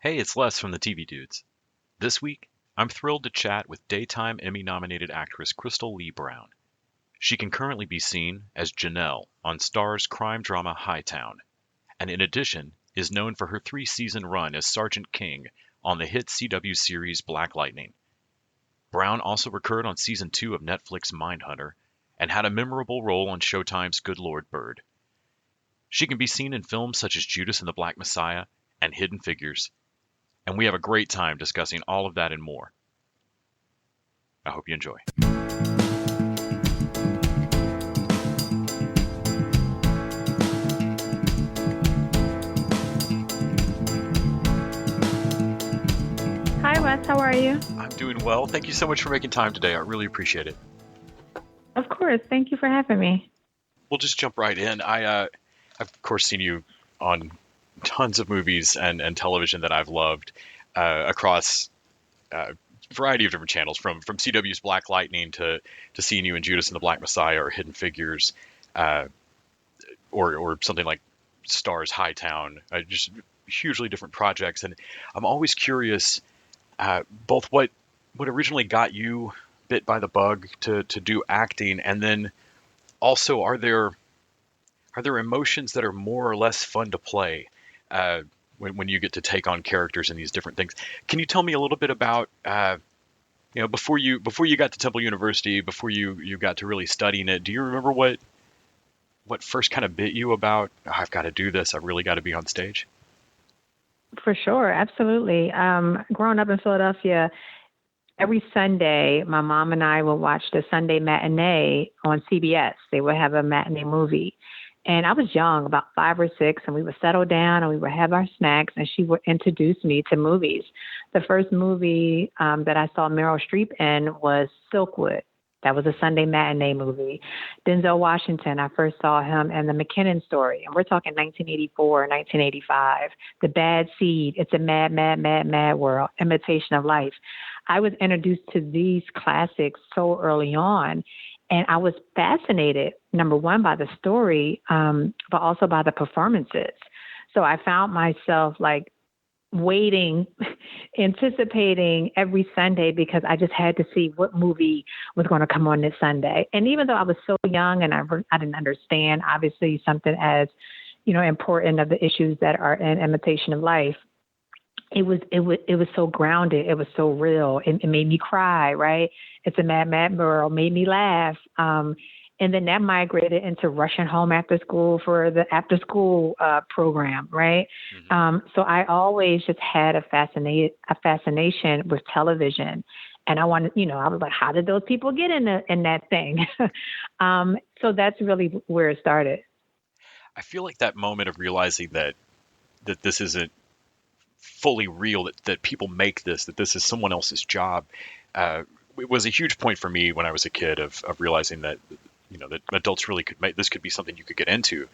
Hey, it's Les from the TV Dudes. This week, I'm thrilled to chat with Daytime Emmy-nominated actress Crystal Lee Brown. She can currently be seen as Janelle on Starz crime drama Hightown, and in addition, is known for her three-season run as Sergeant King on the hit CW series Black Lightning. Brown also recurred on season 2 of Netflix Mindhunter and had a memorable role on Showtime's Good Lord Bird. She can be seen in films such as Judas and the Black Messiah and Hidden Figures, and we have a great time discussing all of that and more. I hope you enjoy. Hi, Wes. How are you? I'm doing well. Thank you so much for making time today. I really appreciate it. Of course. Thank you for having me. We'll just jump right in. I've of course seen you on tons of movies and television that I've loved across a variety of different channels, from CW's Black Lightning to seeing you in Judas and the Black Messiah or Hidden Figures, or something like Starz Hightown. Just hugely different projects, and I'm always curious both what originally got you bit by the bug to do acting, and then also are there emotions that are more or less fun to play when you get to take on characters in these different things? Can you tell me a little bit about before you got to Temple University, before you got to really studying it? Do you remember what first kind of bit you about, "Oh, I've got to do this, I've really got to be on stage"? For sure. Absolutely. Growing up in Philadelphia, every Sunday, my mom and I would watch the Sunday matinee on CBS. They would have a matinee movie. And I was young, about 5 or 6, and we would settle down and we would have our snacks, and she would introduce me to movies. The first movie that I saw Meryl Streep in was Silkwood. That was a Sunday matinee movie. Denzel Washington, I first saw him in The McKinnon Story, and we're talking 1984, 1985. The Bad Seed, It's a Mad, Mad, Mad, Mad World, Imitation of Life. I was introduced to these classics so early on, and I was fascinated, number one, by the story, but also by the performances. So I found myself like waiting, anticipating every Sunday, because I just had to see what movie was going to come on this Sunday. And even though I was so young and I didn't understand, obviously, something as, important of the issues that are in Imitation of Life, it was so grounded. It was so real. It made me cry, right? It's a Mad, Mad World, made me laugh. And then that migrated into rushing home after school for the after school program, right? Mm-hmm. So I always just had a fascination with television. And I wanted, I was like, how did those people get in that thing? So that's really where it started. I feel like that moment of realizing that this isn't fully real, that people make this, that this is someone else's job, it was a huge point for me when I was a kid of realizing that that adults really could be something you could get into.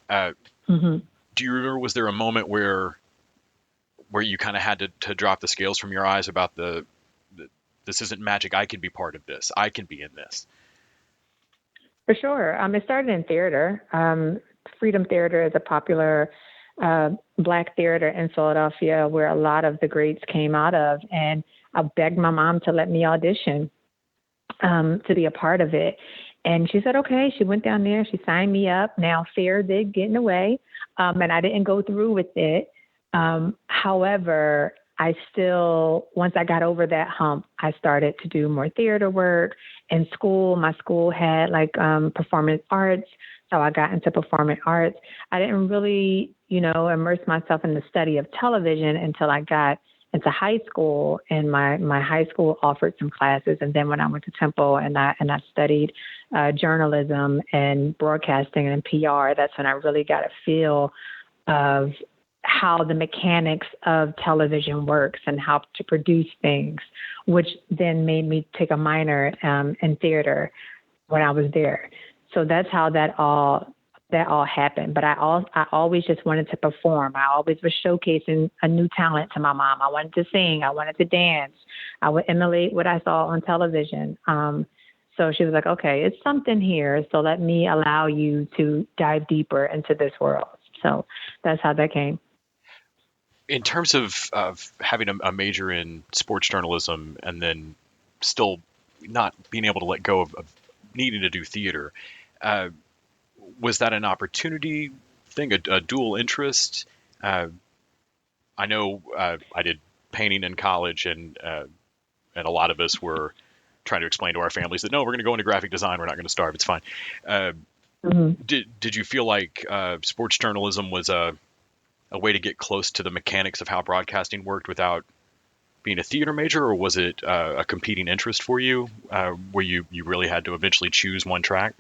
Mm-hmm. Do you remember, was there a moment where you kind of had to drop the scales from your eyes about this isn't magic, I can be part of this, I can be in this? For sure. It started in theater. Freedom Theater is a popular Black theater in Philadelphia where a lot of the greats came out of. And I begged my mom to let me audition to be a part of it. And she said, okay. She went down there. She signed me up. Now, fear did get in the way, and I didn't go through with it. However, I still, once I got over that hump, I started to do more theater work. In school, my school had performance arts. So I got into performing arts. I didn't really, immerse myself in the study of television until I got into high school, and my high school offered some classes. And then when I went to Temple and I studied journalism and broadcasting and PR, that's when I really got a feel of how the mechanics of television works and how to produce things, which then made me take a minor in theater when I was there. So that's how that all happened. But I always just wanted to perform. I always was showcasing a new talent to my mom. I wanted to sing. I wanted to dance. I would emulate what I saw on television. So she was like, okay, it's something here. So let me allow you to dive deeper into this world. So that's how that came. in terms of having a major in sports journalism and then still not being able to let go of needing to do theater, uh, was that an opportunity thing, a dual interest? I know I did painting in college, and a lot of us were trying to explain to our families that no, we're going to go into graphic design. We're not going to starve. It's fine. Uh, did you feel like sports journalism was a way to get close to the mechanics of how broadcasting worked without being a theater major, or was it a competing interest for you, where you really had to eventually choose one track?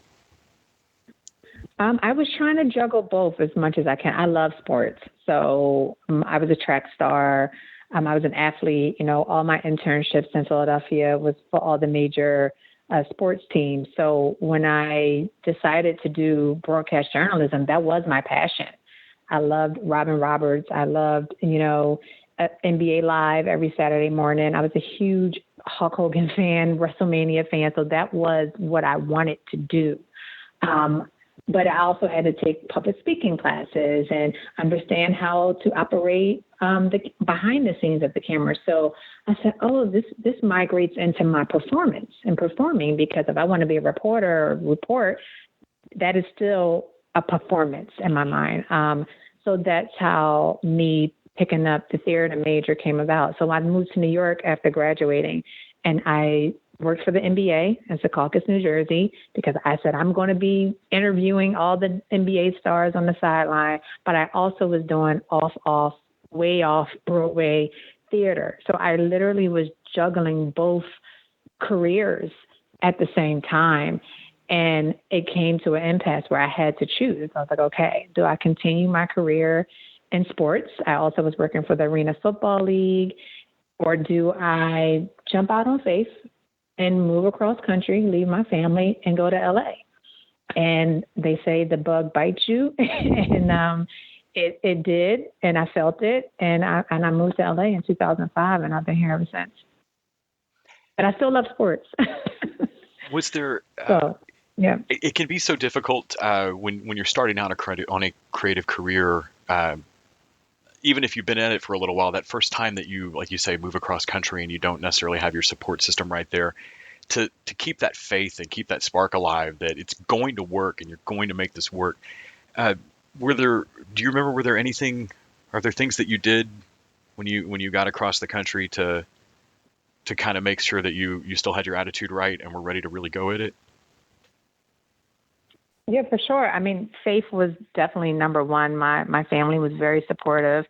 I was trying to juggle both as much as I can. I love sports. So I was a track star. I was an athlete. All my internships in Philadelphia was for all the major sports teams. So when I decided to do broadcast journalism, that was my passion. I loved Robin Roberts. I loved, NBA Live every Saturday morning. I was a huge Hulk Hogan fan, WrestleMania fan. So that was what I wanted to do. But I also had to take public speaking classes and understand how to operate the behind the scenes of the camera. So I said, this migrates into my performance and performing, because if I want to be a reporter or report, that is still a performance in my mind. So that's how me picking up the theater major came about. So I moved to New York after graduating, and I worked for the NBA in Secaucus, New Jersey, because I said I'm going to be interviewing all the NBA stars on the sideline, but I also was doing way off Broadway theater. So I literally was juggling both careers at the same time. And it came to an impasse where I had to choose. I was like, okay, do I continue my career in sports? I also was working for the Arena Football League. Or do I jump out on faith and move across country, leave my family, and go to LA? And they say the bug bites you. And it did. And I felt it. And I moved to LA in 2005, and I've been here ever since. But I still love sports. Was there... Yeah, it can be so difficult when you're starting out on a creative career, even if you've been at it for a little while. That first time that you, like you say, move across country and you don't necessarily have your support system right there, to keep that faith and keep that spark alive that it's going to work and you're going to make this work. Do you remember? Are there things that you did when you got across the country to kind of make sure that you still had your attitude right and were ready to really go at it? Yeah, for sure. I mean, faith was definitely number one. My family was very supportive,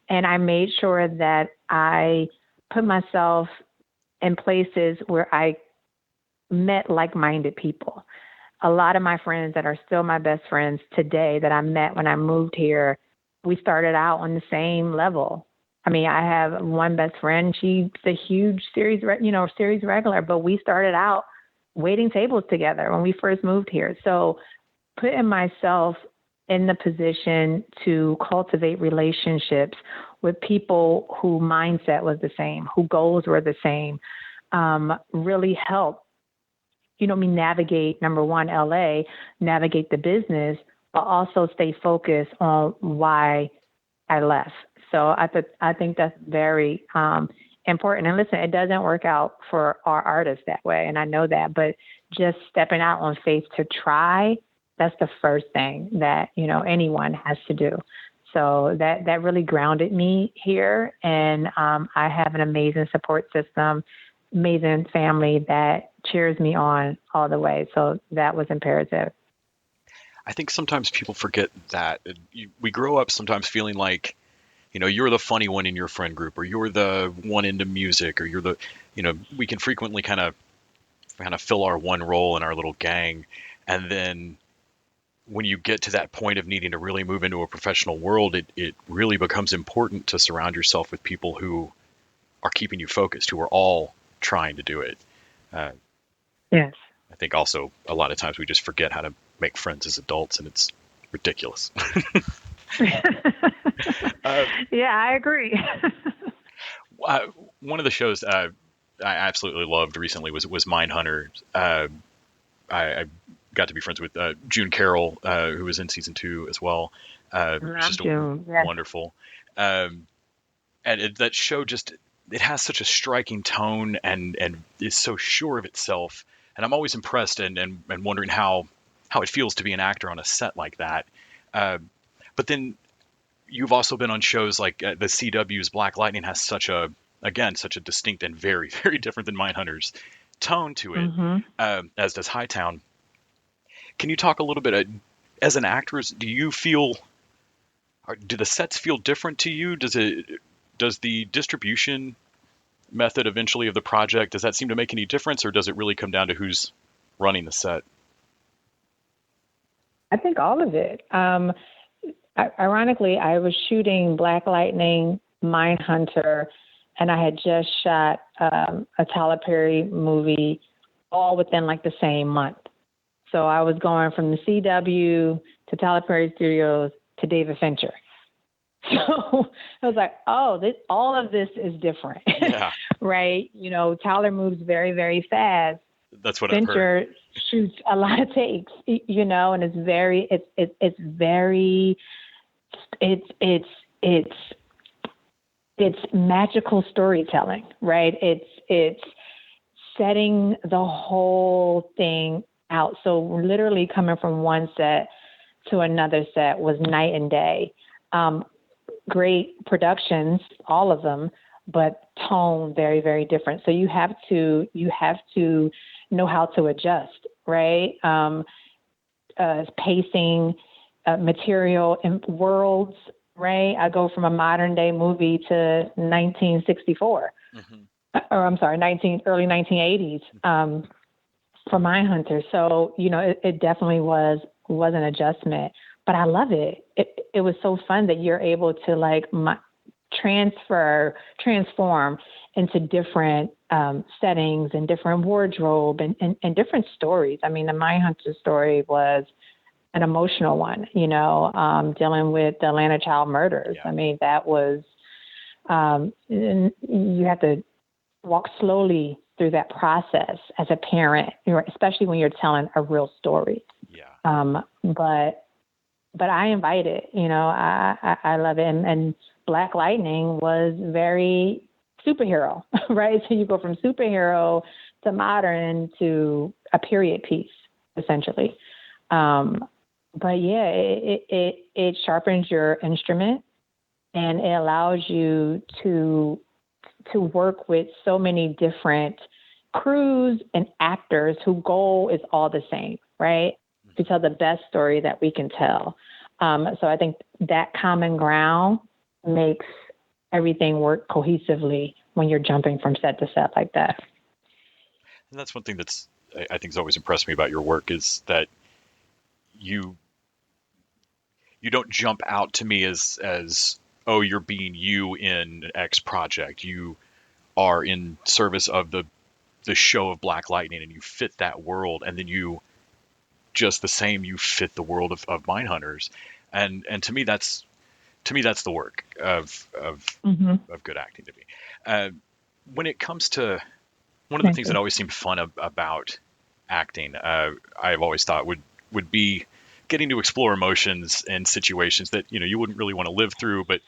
and I made sure that I put myself in places where I met like-minded people. A lot of my friends that are still my best friends today that I met when I moved here, we started out on the same level. I mean, I have one best friend. She's a huge series regular, but we started out waiting tables together when we first moved here. So putting myself in the position to cultivate relationships with people whose mindset was the same, whose goals were the same, really helped, me navigate, number one, LA, navigate the business, but also stay focused on why I left. So I think that's very important. And listen, it doesn't work out for our artists that way, and I know that, but just stepping out on faith to try, that's the first thing that, anyone has to do. So that really grounded me here. And I have an amazing support system, amazing family that cheers me on all the way. So that was imperative. I think sometimes people forget that we grow up sometimes feeling like, you're the funny one in your friend group, or you're the one into music, or you're the, we can frequently kind of fill our one role in our little gang. And then when you get to that point of needing to really move into a professional world, it really becomes important to surround yourself with people who are keeping you focused, who are all trying to do it. Yes. I think also a lot of times we just forget how to make friends as adults, and it's ridiculous. Yeah, I agree. One of the shows I absolutely loved recently was Mindhunter. I got to be friends with June Carroll, who was in season 2 as well. It's just June. Yes. Wonderful. And that show just, it has such a striking tone and is so sure of itself. And I'm always impressed and wondering how it feels to be an actor on a set like that. Uh, but then you've also been on shows like the CW's Black Lightning has such a distinct and very, very different than Mindhunter's tone to it, Mm-hmm. as does Hightown. Can you talk a little bit, as an actress, do the sets feel different to you? Does the distribution method eventually of the project, does that seem to make any difference, or does it really come down to who's running the set? I think all of it. Ironically, I was shooting Black Lightning, Mindhunter, and I had just shot a Tyler Perry movie all within like the same month. So I was going from the CW to Tyler Perry Studios to David Fincher. So I was like, oh, all of this is different, Yeah, right? You know, Tyler moves very, very fast. that's what I've heard. Fincher shoots a lot of takes, you know, and it's very, it's magical storytelling, right? It's setting the whole thing out. So literally coming from one set to another set was night and day. Great productions, all of them, but tone very, very different. So you have to know how to adjust, right? Pacing, material, and worlds, right? I go from a modern day movie to 1964, or I'm sorry, early 1980s for Mindhunter. So, you know, it definitely was an adjustment, but I love it. It was so fun that you're able to like transform into different settings and different wardrobe and different stories. I mean, the Mindhunter story was an emotional one, you know, dealing with the Atlanta child murders. Yeah. I mean, that was, you have to walk slowly through that process as a parent, especially when you're telling a real story. Yeah. But I invite it, you know, I love it. And Black Lightning was very superhero, right? So you go from superhero to modern to a period piece, essentially. But yeah, it sharpens your instrument and it allows you to work with so many different crews and actors whose goal is all the same, right? To tell the best story that we can tell. So I think that common ground makes everything work cohesively when you're jumping from set to set like that. And that's one thing I think has always impressed me about your work, is that you don't jump out to me as oh, you're being you in X project. You are in service of the show of Black Lightning, and you fit that world, and then you just the same, you fit the world of Mindhunters, and to me that's the work of good acting to me. When it comes to one of the things that always seemed fun about acting, I've always thought would be getting to explore emotions in situations that you wouldn't really want to live through, but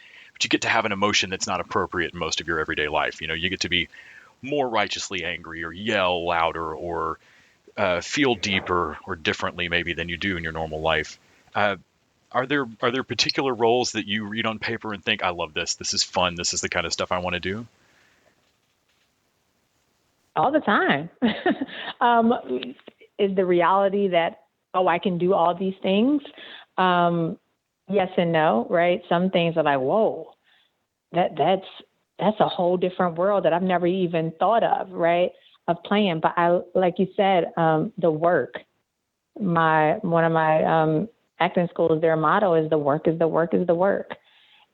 you get to have an emotion that's not appropriate in most of your everyday life. You get to be more righteously angry, or yell louder, or feel deeper or differently maybe than you do in your normal life. Are there particular roles that you read on paper and think, I love this. This is fun. This is the kind of stuff I want to do? All the time. Is the reality that, oh, I can do all these things? Yes and no, right? Some things are like, whoa, that's a whole different world that I've never even thought of, right? Of playing. But I, like you said, the work. One of my acting schools, their motto is the work is the work is the work.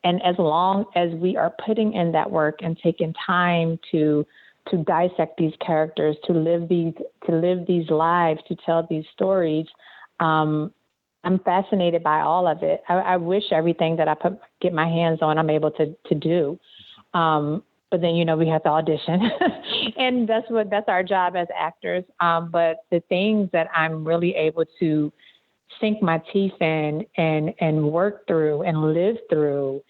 And as long as we are putting in that work and taking time to dissect these characters, to live these lives, to tell these stories, I'm fascinated by all of it. I wish everything that I get my hands on, I'm able to do. But then, we have to audition and that's our job as actors. But the things that I'm really able to sink my teeth in and work through and live through,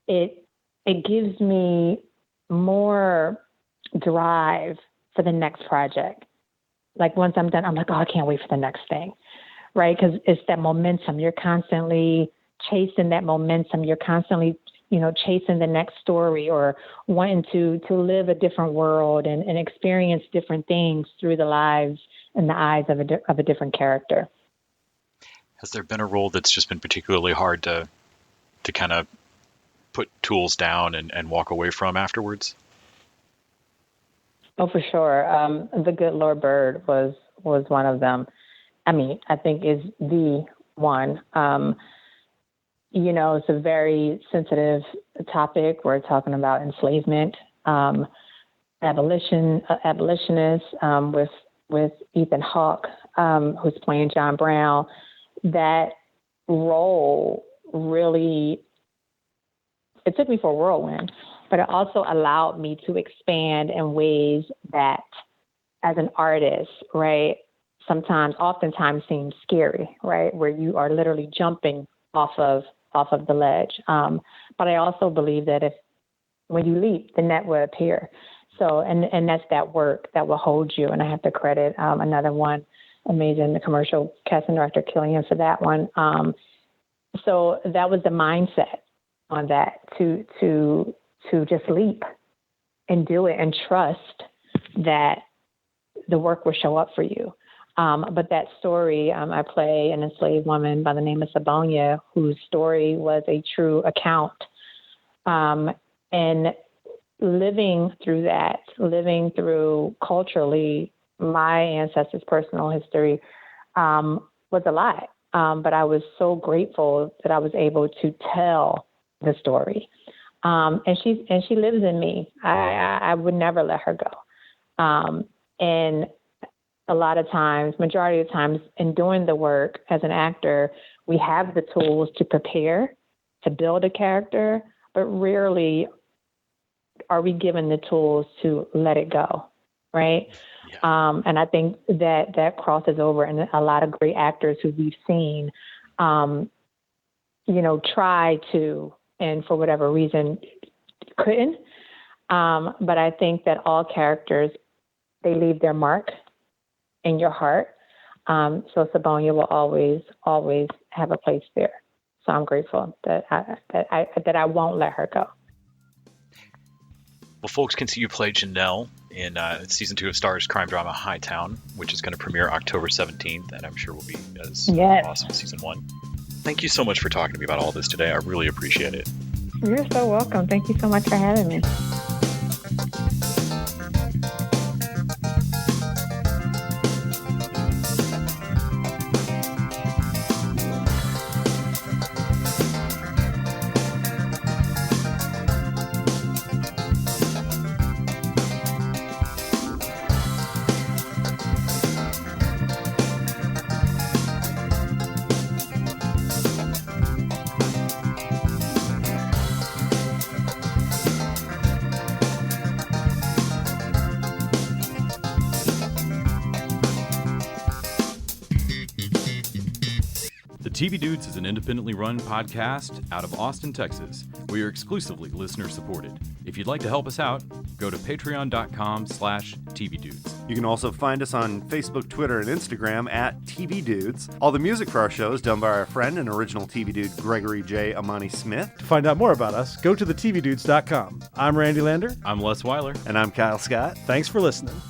it it gives me more drive for the next project. Like once I'm done, I'm like, oh, I can't wait for the next thing, right? Because it's that momentum. You're constantly chasing that momentum. You're constantly, chasing the next story or wanting to live a different world and experience different things through the lives and the eyes of a different character. Has there been a role that's just been particularly hard to kind of put tools down and walk away from afterwards? Oh, for sure. The Good Lord Bird was one of them. I mean, I think is the one. It's a very sensitive topic. We're talking about enslavement, abolitionists with Ethan Hawke, who's playing John Brown. That role really, it took me for a whirlwind, but it also allowed me to expand in ways that, as an artist, right, oftentimes seems scary, right, where you are literally jumping off of the ledge. But I also believe that when you leap, the net will appear. So, and that's that work that will hold you. And I have to credit another one, amazing, the commercial casting director, Killian, for that one. So that was the mindset on that, to just leap and do it and trust that the work will show up for you. But that story, I play an enslaved woman by the name of Sabonia, whose story was a true account. And living through culturally my ancestors' personal history was a lot. But I was so grateful that I was able to tell the story. And she lives in me. I would never let her go. And a lot of times, majority of times, in doing the work as an actor, we have the tools to prepare, to build a character, but rarely are we given the tools to let it go, right? Yeah. And I think that crosses over, and a lot of great actors who we've seen, try to, and for whatever reason, couldn't. But I think that all characters, they leave their mark in your heart. So Sabonia will always have a place there. So I'm grateful that I won't let her go. Well, folks can see you play Janelle in season 2 of Starz crime drama Hightown, which is going to premiere October 17th, and I'm sure will be as awesome as season 1. Thank you so much for talking to me about all this today. I really appreciate it. You're so welcome. Thank you so much for having me. TV Dudes is an independently run podcast out of Austin, Texas. We are exclusively listener-supported. If you'd like to help us out, go to patreon.com/TVDudes. You can also find us on Facebook, Twitter, and Instagram at TV Dudes. All the music for our show is done by our friend and original TV Dude, Gregory J. Amani Smith. To find out more about us, go to thetvdudes.com. I'm Randy Lander. I'm Les Weiler. And I'm Kyle Scott. Thanks for listening.